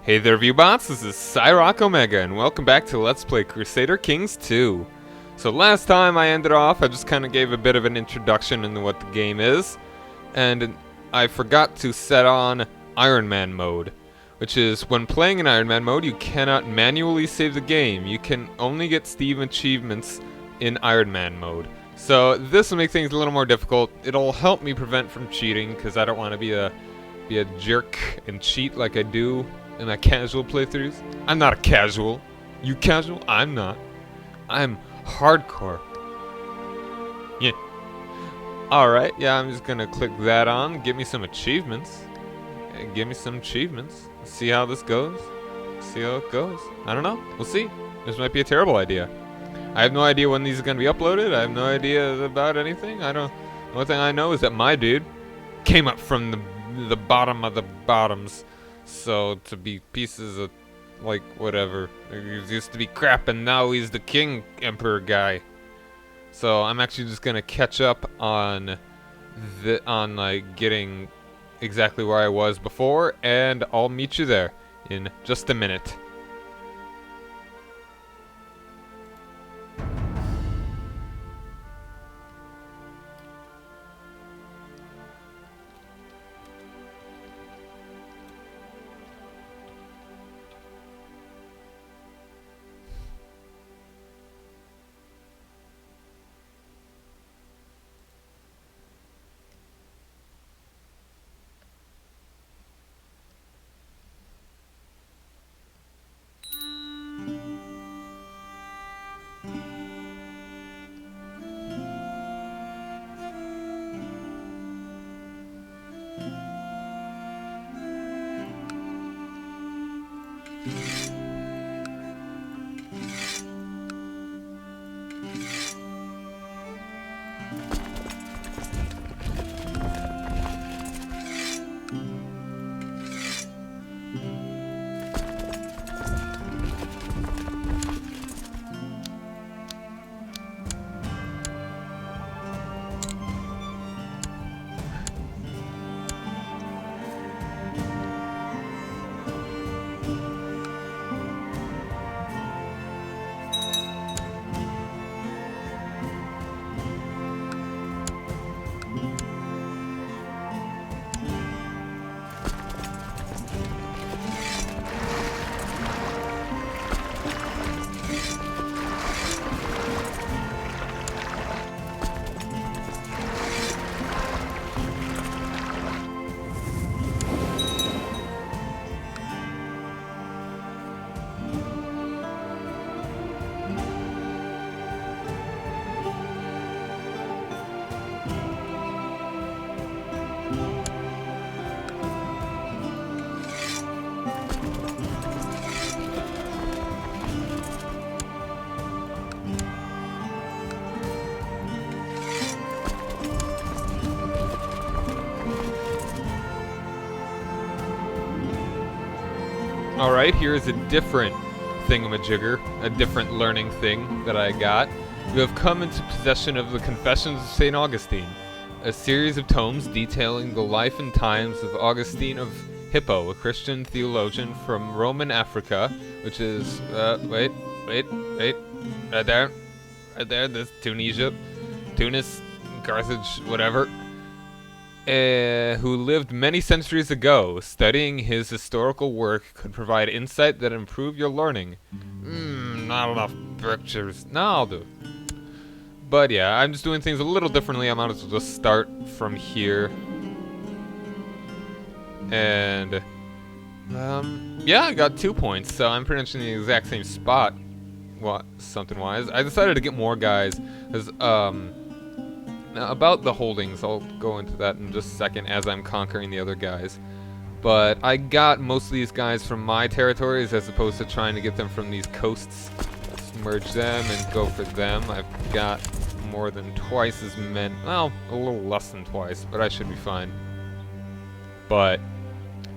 Hey there, Viewbots, this is Cyrock Omega, and welcome back to Let's Play Crusader Kings 2. So last time I ended off, I just kind of gave a bit of an introduction into what the game is, and I forgot to set on Ironman mode, which is when playing in Ironman mode, you cannot manually save the game. You can only get Steam achievements in Ironman mode. So this will make things a little more difficult. It'll help me prevent from cheating, because I don't want to be a jerk and cheat like I do in my casual playthroughs. I'm not a casual. You casual? I'm not. I'm hardcore. Yeah. Alright, yeah, I'm just gonna click that on. Give me some achievements. Give me some achievements. See how this goes. See how it goes. I don't know. We'll see. This might be a terrible idea. I have no idea when these are gonna be uploaded. I have no idea about anything. The only thing I know is that my dude came up from the bottom of the bottoms. So, to be pieces of, like, whatever. He used to be crap, and now he's the king emperor guy. So, I'm actually just gonna catch up on, like, getting exactly where I was before, and I'll meet you there in just a minute. Alright, here's a different thingamajigger, a different learning thing that I got. You have come into possession of the Confessions of St. Augustine, a series of tomes detailing the life and times of Augustine of Hippo, a Christian theologian from Roman Africa, which is, wait, right there, this Tunisia, Tunis, Carthage, whatever. Who lived many centuries ago. Studying his historical work could provide insight that improve your learning. Not enough pictures. No, I'll do it. But yeah, I'm just doing things a little differently. I might as well just start from here. And, yeah, I got 2 points, so I'm pretty much in the exact same spot, something-wise. I decided to get more guys, because, now, about the holdings, I'll go into that in just a second as I'm conquering the other guys. But I got most of these guys from my territories as opposed to trying to get them from these coasts. Just merge them and go for them. I've got more than twice as many. Well, a little less than twice, but I should be fine. But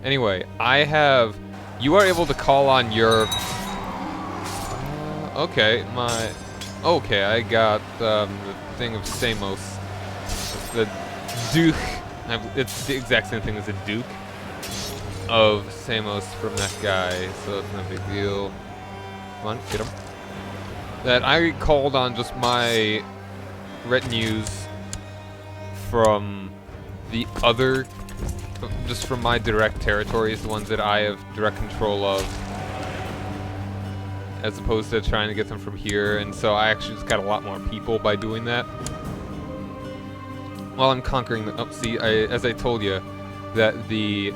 anyway, you are able to call on your... okay, I got the thing of Samos. The Duke. It's the exact same thing as a Duke. of Samos from that guy, so it's no big deal. Come on, get him. That I called on just my retinues from the other, just from my direct territories, the ones that I have direct control of, as opposed to trying to get them from here, and so I actually just got a lot more people by doing that. While I'm conquering the, oh, see, as I told you, that these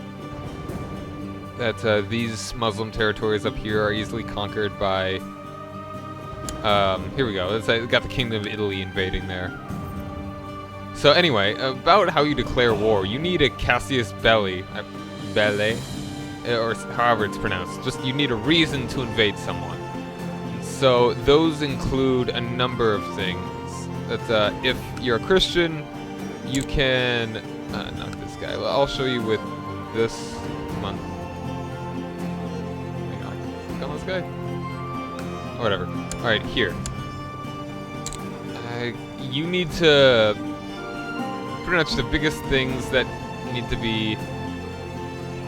Muslim territories up here are easily conquered by, here we go, I got the Kingdom of Italy invading there. So anyway, about how you declare war, you need a casus belli, or however it's pronounced, just you need a reason to invade someone. So those include a number of things. That if you're a Christian, you can, not this guy, well, I'll show you with this, come on. Hang on, click on this guy? Or whatever. Alright, here. You need to, pretty much the biggest things that need to be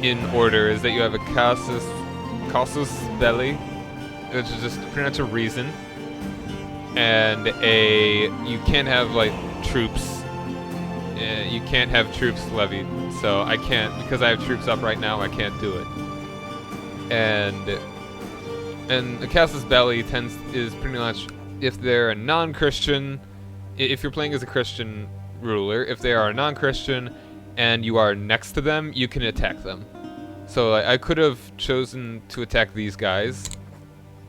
in order is that you have a casus belli, which is just pretty much a reason, and you can't have like troops. You can't have troops levied, so I can't, because I have troops up right now, I can't do it. And the casus belli is pretty much if they're a non-Christian, if you're playing as a Christian ruler, if they are a non-Christian and you are next to them, you can attack them. So I could have chosen to attack these guys,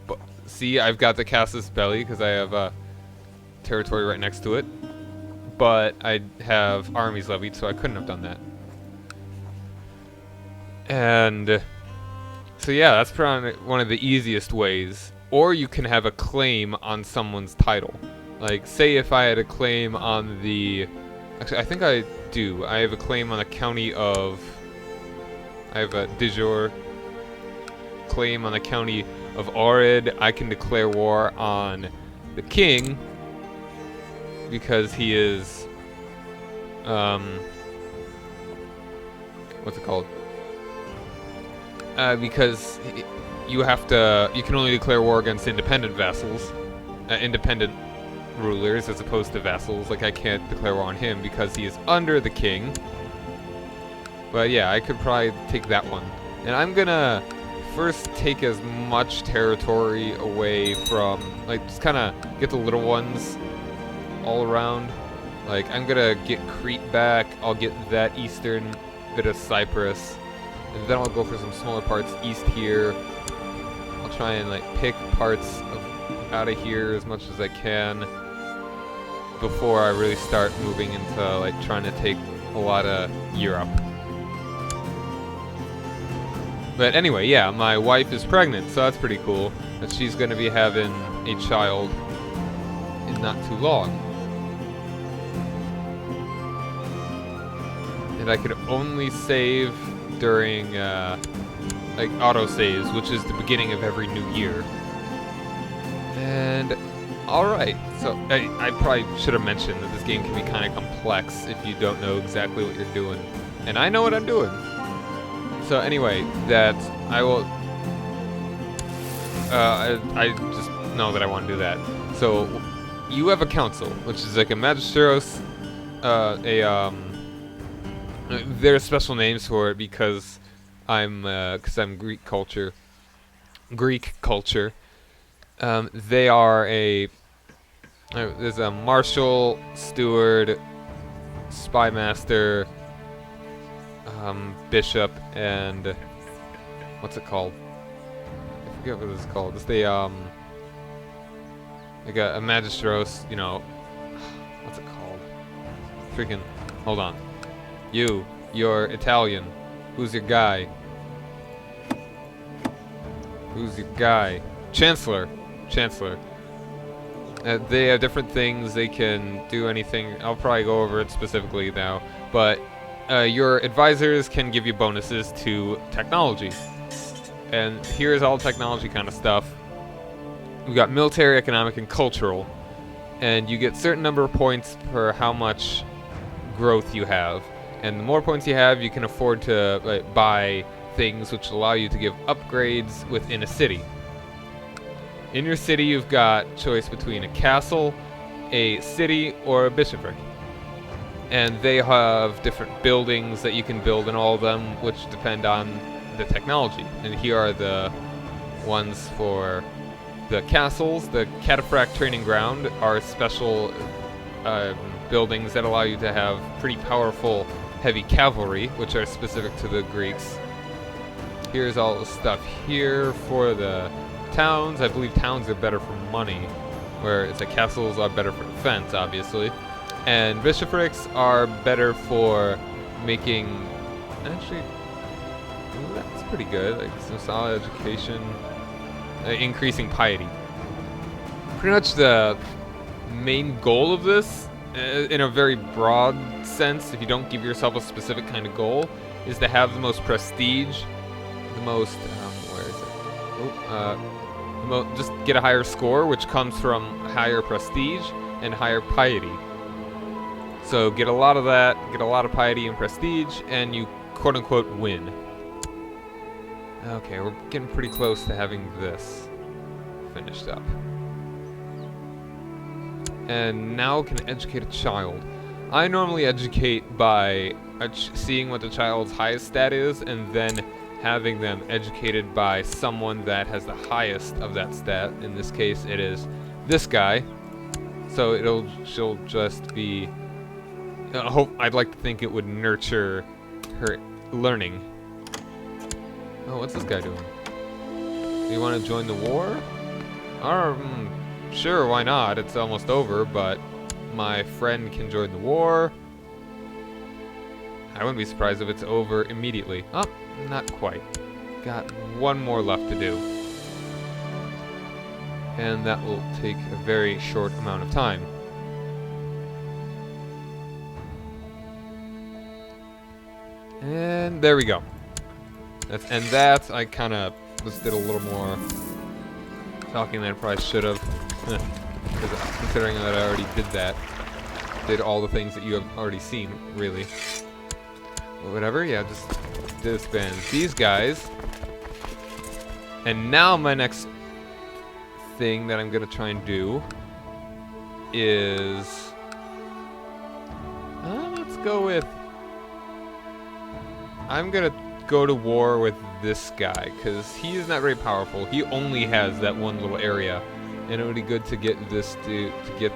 but see, I've got the casus belli because I have a territory right next to it. But I have armies levied, so I couldn't have done that. And so yeah, that's probably one of the easiest ways. Or you can have a claim on someone's title. Like, say if I had a claim on the... Actually, I think I do. I have a claim on the county of... I have a de jure claim on the county of Ohrid. I can declare war on the king, because he is, what's it called? Because you can only declare war against independent vassals, independent rulers, as opposed to vassals. Like, I can't declare war on him because he is under the king. But yeah, I could probably take that one. And I'm gonna first take as much territory away from, like, just kind of get the little ones all around. Like, I'm gonna get Crete back, I'll get that eastern bit of Cyprus, and then I'll go for some smaller parts east here. I'll try and like pick parts out of here as much as I can before I really start moving into like trying to take a lot of Europe. But anyway, yeah, my wife is pregnant, so that's pretty cool that she's gonna be having a child in not too long. And I could only save during like auto saves, which is the beginning of every new year. And alright, so I probably should have mentioned that this game can be kind of complex if you don't know exactly what you're doing. And I know what I'm doing. So anyway, that I will I just know that I want to do that. So you have a council, which is like a magistros, there are special names for it because I'm Greek culture. They are there's a marshal, steward, spy master, bishop, and what's it called? I forget what it's called. It's the like a magistros, you know, what's it called? Freaking, hold on. You're Italian. Who's your guy? Who's your guy? Chancellor. They have different things. They can do anything. I'll probably go over it specifically now. But your advisors can give you bonuses to technology. And here's all technology kind of stuff. We've got military, economic, and cultural. And you get certain number of points per how much growth you have. And the more points you have, you can afford to buy things which allow you to give upgrades within a city. In your city, you've got choice between a castle, a city, or a bishopric. And they have different buildings that you can build in all of them, which depend on the technology. And here are the ones for the castles. The Cataphract Training Ground are special buildings that allow you to have pretty powerful heavy cavalry, which are specific to the Greeks. Here's all the stuff here for the towns. I believe towns are better for money, whereas the castles are better for defense, obviously. And bishoprics are better for making... Actually, that's pretty good. Like some solid education. Increasing piety. Pretty much the main goal of this, in a very broad sense, if you don't give yourself a specific kind of goal, is to have the most prestige, the most, where is it? Just get a higher score, which comes from higher prestige and higher piety. So get a lot of that, get a lot of piety and prestige, and you quote-unquote win. Okay, we're getting pretty close to having this finished up. And now can educate a child. I normally educate by seeing what the child's highest stat is, and then having them educated by someone that has the highest of that stat. In this case, it is this guy. So she'll just be... I'd like to think it would nurture her learning. Oh, what's this guy doing? Do you want to join the war? Sure, why not? It's almost over, but my friend can join the war. I wouldn't be surprised if it's over immediately. Oh, not quite. Got one more left to do. And that will take a very short amount of time. And there we go. That I kind of just did a little more talking than I probably should have. Considering that I already did that. Did all the things that you have already seen, really. But whatever, yeah, just disband these guys. And now my next thing that I'm going to try and do is... let's go with... I'm going to go to war with this guy, because he is not very powerful. He only has that one little area, and it would be good to get this to get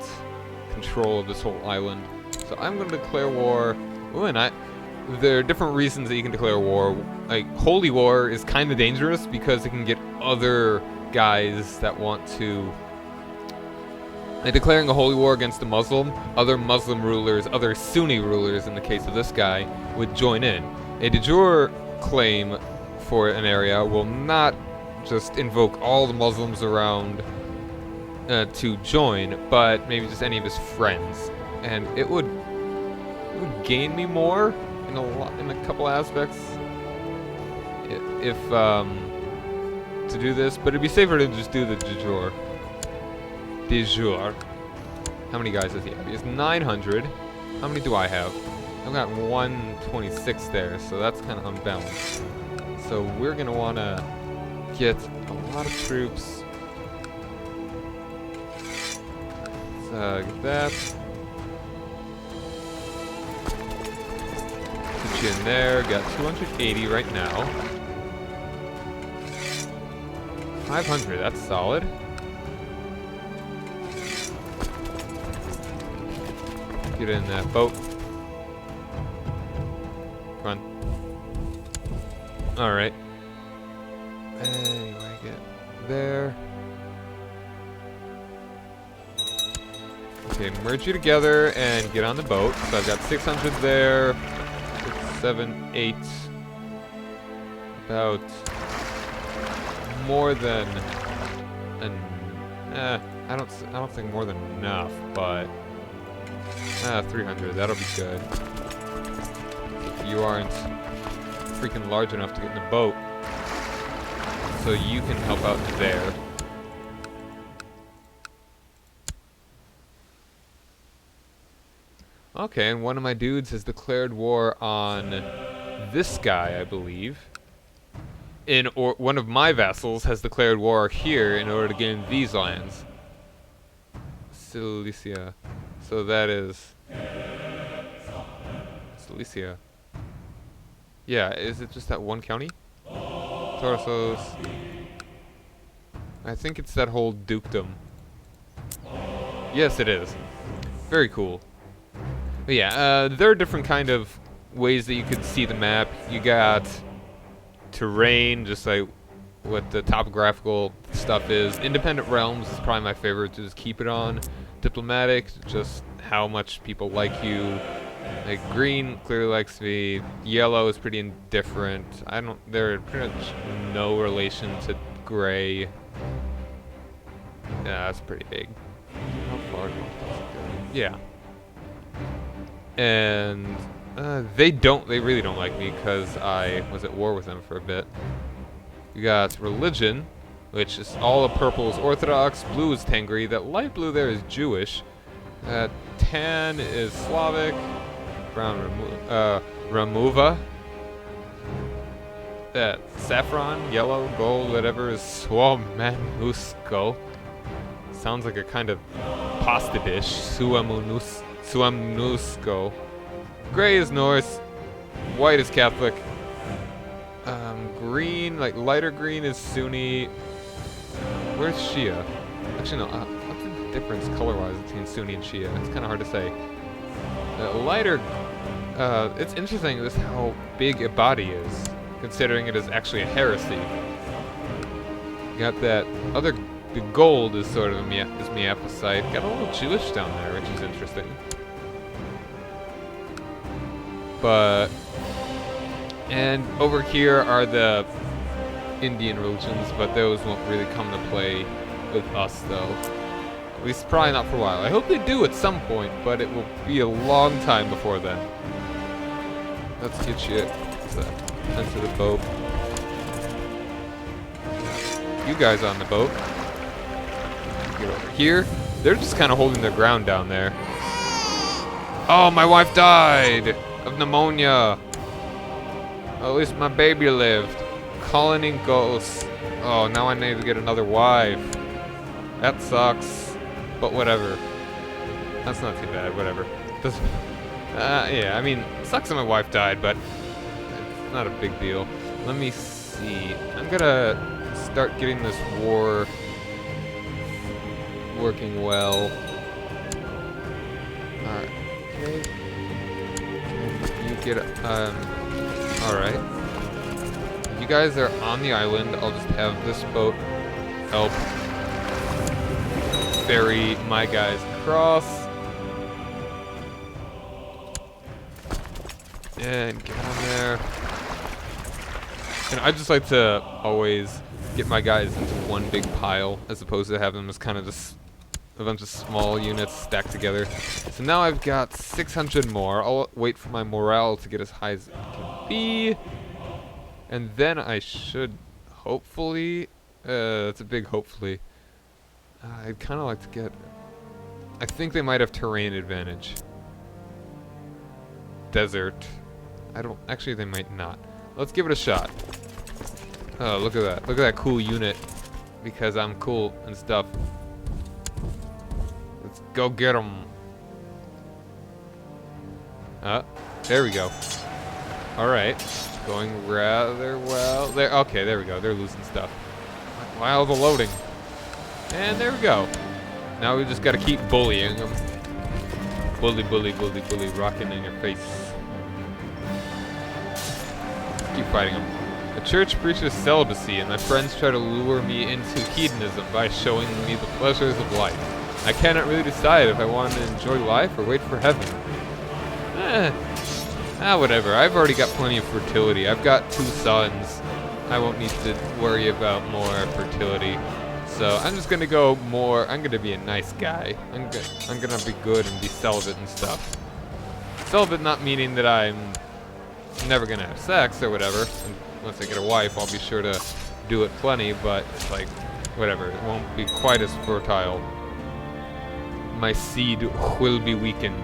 control of this whole island. So I'm going to declare war. Ooh, and there are different reasons that you can declare war. Like, holy war is kind of dangerous because it can get other guys that want to... Like, declaring a holy war against a Muslim, other Muslim rulers, other Sunni rulers in the case of this guy, would join in. A de jure claim for an area will not just invoke all the Muslims around to join, but maybe just any of his friends, and it would gain me more in a couple aspects if to do this, but it'd be safer to just do the de jure. De jure. How many guys does he have? He has 900. How many do I have? I've got 126 there, so that's kind of unbalanced. So we're going to want to get a lot of troops. Let's get that. Put you in there. Got 280 right now. 500, that's solid. Get in that boat. Come on. Alright. Anyway, get there. Okay, merge you together and get on the boat. So I've got 600 there. 6, 7, 8. About more than I don't think more than enough, but 300, that'll be good. If you aren't freaking large enough to get in the boat, so you can help out there. Okay, and one of my dudes has declared war on this guy, I believe. or one of my vassals has declared war here in order to gain these lands. Cilicia. So that is Cilicia. Yeah, is it just that one county? Torsos. I think it's that whole dukedom. Yes, it is. Very cool. But yeah, there are different kind of ways that you could see the map. You got terrain, just like what the topographical stuff is. Independent realms is probably my favorite to just keep it on. Diplomatic, just how much people like you. Like green clearly likes me. Yellow is pretty indifferent. They're pretty much no relation to gray. Yeah, that's pretty big. How far north does it go? Yeah. And they really don't like me because I was at war with them for a bit. You got religion, which is all of purple is Orthodox, blue is Tengri, that light blue there is Jewish, tan is Slavic, brown Ramuva, that saffron, yellow, gold, whatever is Suamanusco. Sounds like a kind of pasta dish, Suamanusco. Gray is Norse, white is Catholic, green, like lighter green is Sunni. Where's Shia? Actually, no. What's the difference color-wise between Sunni and Shia? It's kind of hard to say. Lighter. It's interesting just how big Ibadi is, considering it is actually a heresy. You got that other. The gold is sort of is Miaphysite. Got a little Jewish down there, which is interesting. And over here are the Indian religions, but those won't really come to play with us, though. At least probably not for a while. I hope they do at some point, but it will be a long time before then. Let's get you into the boat. You guys on the boat. Get over here. They're just kind of holding their ground down there. Oh, my wife died of pneumonia. At least my baby lived. Colony ghosts. Oh, now I need to get another wife. That sucks. But whatever. That's not too bad. Whatever. Yeah, I mean, it sucks that my wife died, but it's not a big deal. Let me see. I'm gonna start getting this war working well. Alright. Okay. You get alright. You guys are on the island. I'll just have this boat help ferry my guys across. And get on there. And I just like to always get my guys into one big pile as opposed to have them as kind of just a bunch of small units stacked together. So now I've got 600 more. I'll wait for my morale to get as high as it can be. And then I should hopefully... that's a big hopefully. I'd kind of like to get... I think they might have terrain advantage. Desert. I don't... Actually, they might not. Let's give it a shot. Oh, look at that. Look at that cool unit. Because I'm cool and stuff. Let's go get them. There we go. Alright. Going rather well. There. Okay, there we go. They're losing stuff. While the loading. And there we go. Now we just gotta keep bullying them. Bully, bully, bully, bully. Rocking in your face. Keep fighting them. The church preaches celibacy, and my friends try to lure me into hedonism by showing me the pleasures of life. I cannot really decide if I want to enjoy life or wait for heaven. Whatever. I've already got plenty of fertility. I've got 2 sons. I won't need to worry about more fertility. So I'm just gonna go more. I'm gonna be a nice guy. I'm gonna be good and be celibate and stuff. Celibate not meaning that I'm never gonna have sex or whatever. Once I get a wife, I'll be sure to do it plenty. But it's like, whatever. It won't be quite as fertile. My seed will be weakened.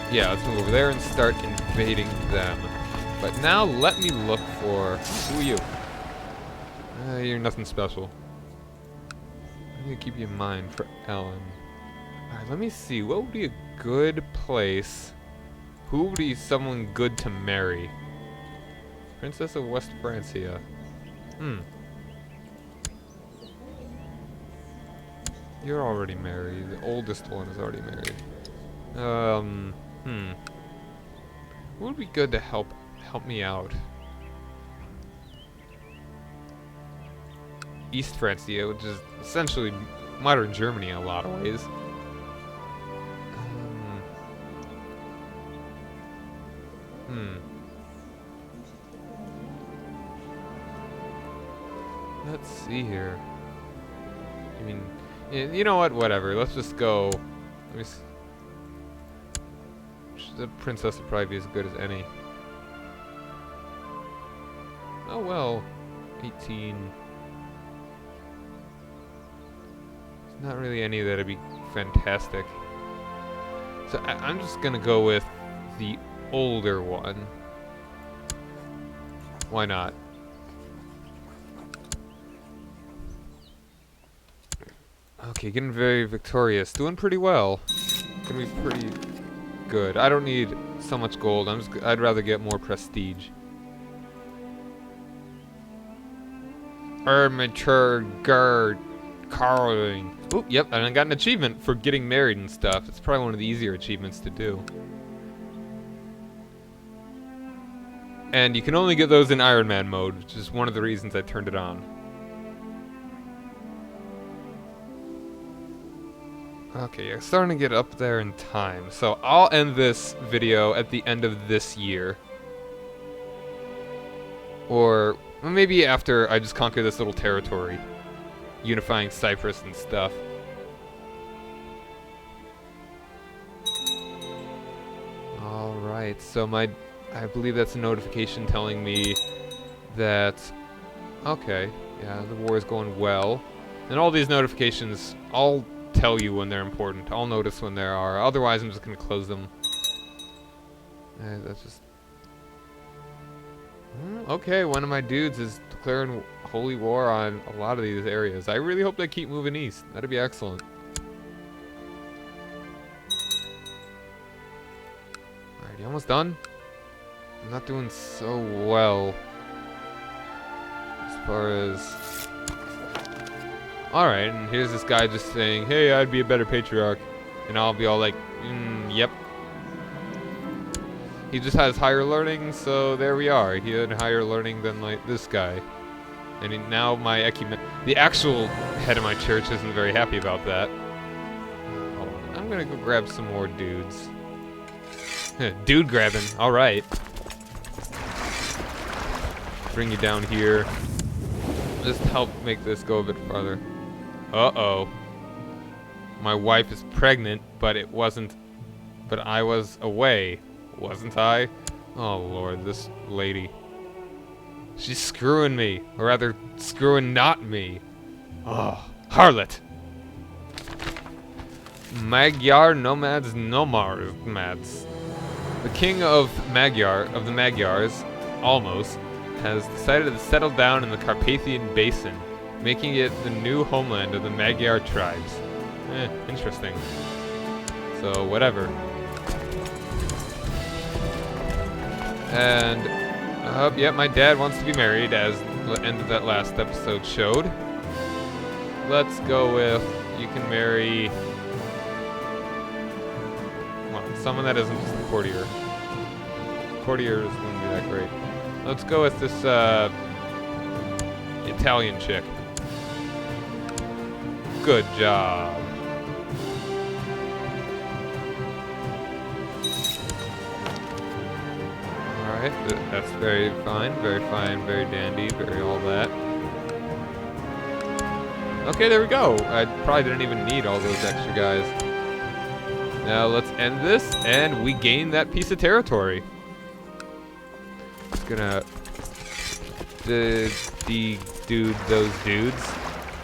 Yeah, let's move over there and start invading them. But now let me look for... Who are you? You're nothing special. I'm gonna keep you in mind for Ellen. Alright, let me see. What would be a good place? Who would be someone good to marry? Princess of West Francia. You're already married. The oldest one is already married. What would be good to help me out? East Francia, which is essentially modern Germany in a lot of ways. Let's see here. I mean, you know what? Whatever. Let's just go. Let me see. The princess would probably be as good as any. Oh well. 18. There's not really any that'd be fantastic. So I'm just gonna go with the older one. Why not? Okay, getting very victorious. Doing pretty well. Gonna be pretty good. I don't need so much gold. I'd rather get more prestige. Armature guard carving. Oh, yep, and I got an achievement for getting married and stuff. It's probably one of the easier achievements to do. And you can only get those in Ironman mode, which is one of the reasons I turned it on. Okay, you're starting to get up there in time. So I'll end this video at the end of this year. Or maybe after I just conquer this little territory. Unifying Cyprus and stuff. Alright, so I believe that's a notification telling me that... Okay, yeah, the war is going well. And all these notifications, I'll tell you when they're important. I'll notice when there are. Otherwise, I'm just going to close them. That's just... Okay, one of my dudes is declaring holy war on a lot of these areas. I really hope they keep moving east. That'd be excellent. Alright, you almost done? I'm not doing so well. As far as... Alright, and here's this guy just saying, hey, I'd be a better patriarch. And I'll be all like, yep. He just has higher learning, so there we are. He had higher learning than, like, this guy. And now my ecumen... The actual head of my church isn't very happy about that. Hold on. I'm gonna go grab some more dudes. Dude grabbing, alright. Bring you down here. Just help make this go a bit farther. Uh-oh. My wife is pregnant, but it wasn't... But I was away, wasn't I? Oh lord, this lady. She's screwing me. Or rather, screwing not me. Oh, harlot! Magyar nomads nomads. The king of the Magyars, almost, has decided to settle down in the Carpathian Basin, making it the new homeland of the Magyar tribes. Interesting. So, whatever. And, yeah, my dad wants to be married, as the end of that last episode showed. Let's go with, you can marry... Come on, someone that isn't just a courtier. Courtier is going to be that great. Let's go with this, Italian chick. Good job. Alright, that's very fine, very dandy, very all that. Okay, there we go. I probably didn't even need all those extra guys. Now let's end this, and we gain that piece of territory. Just gonna de-dude those dudes.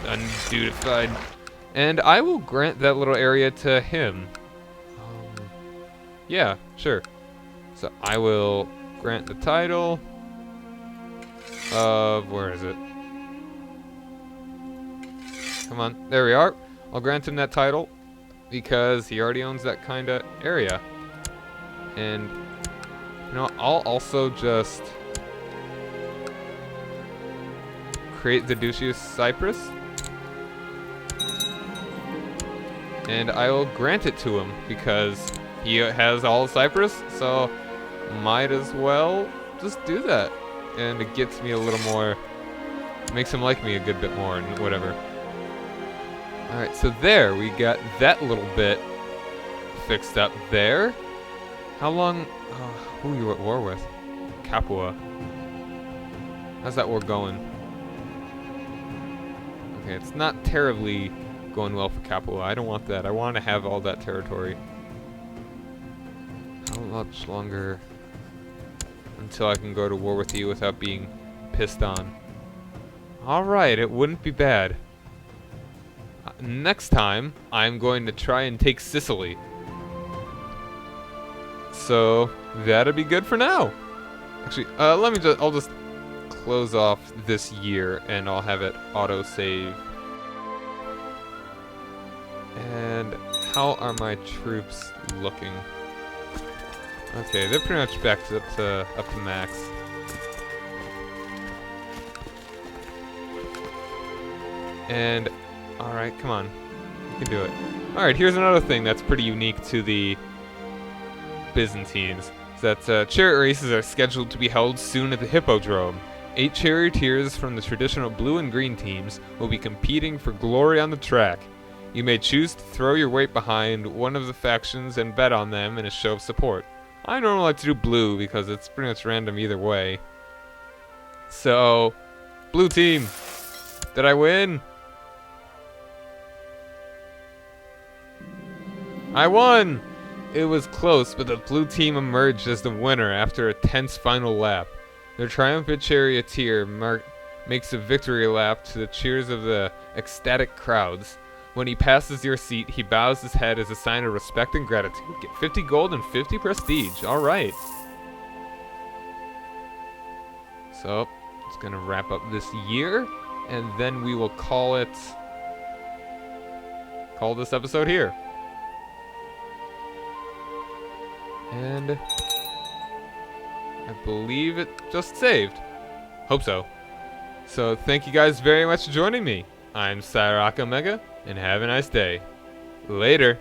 Undudified. And I will grant that little area to him. Yeah, sure. So I will grant the title of, where is it? Come on, there we are. I'll grant him that title because he already owns that kind of area. And, you know, I'll also just create the Duchy of Cyprus. And I will grant it to him because he has all of Cyprus, so might as well just do that. And it gets me a little more, makes him like me a good bit more and whatever. Alright, so there, we got that little bit fixed up there. How long, who are you at war with? Capua. How's that war going? Okay, it's not terribly going well for Capua. I don't want that. I want to have all that territory. How much longer until I can go to war with you without being pissed on? Alright, it wouldn't be bad. Next time, I'm going to try and take Sicily. So, that'll be good for now. Actually, I'll just close off this year and I'll have it auto-save. And how are my troops looking? Okay, they're pretty much back up to max. And alright, come on. You can do it. Alright, here's another thing that's pretty unique to the Byzantines. That chariot races are scheduled to be held soon at the Hippodrome. 8 charioteers from the traditional blue and green teams will be competing for glory on the track. You may choose to throw your weight behind one of the factions and bet on them in a show of support. I normally like to do blue because it's pretty much random either way. So, blue team, did I win? I won! It was close, but the blue team emerged as the winner after a tense final lap. Their triumphant charioteer makes a victory lap to the cheers of the ecstatic crowds. When he passes your seat, he bows his head as a sign of respect and gratitude. Get 50 gold and 50 prestige. Alright. So, it's gonna wrap up this year, and then we will call this episode here. And I believe it just saved. Hope so. So thank you guys very much for joining me. I'm Cyrock Omega, and have a nice day. Later.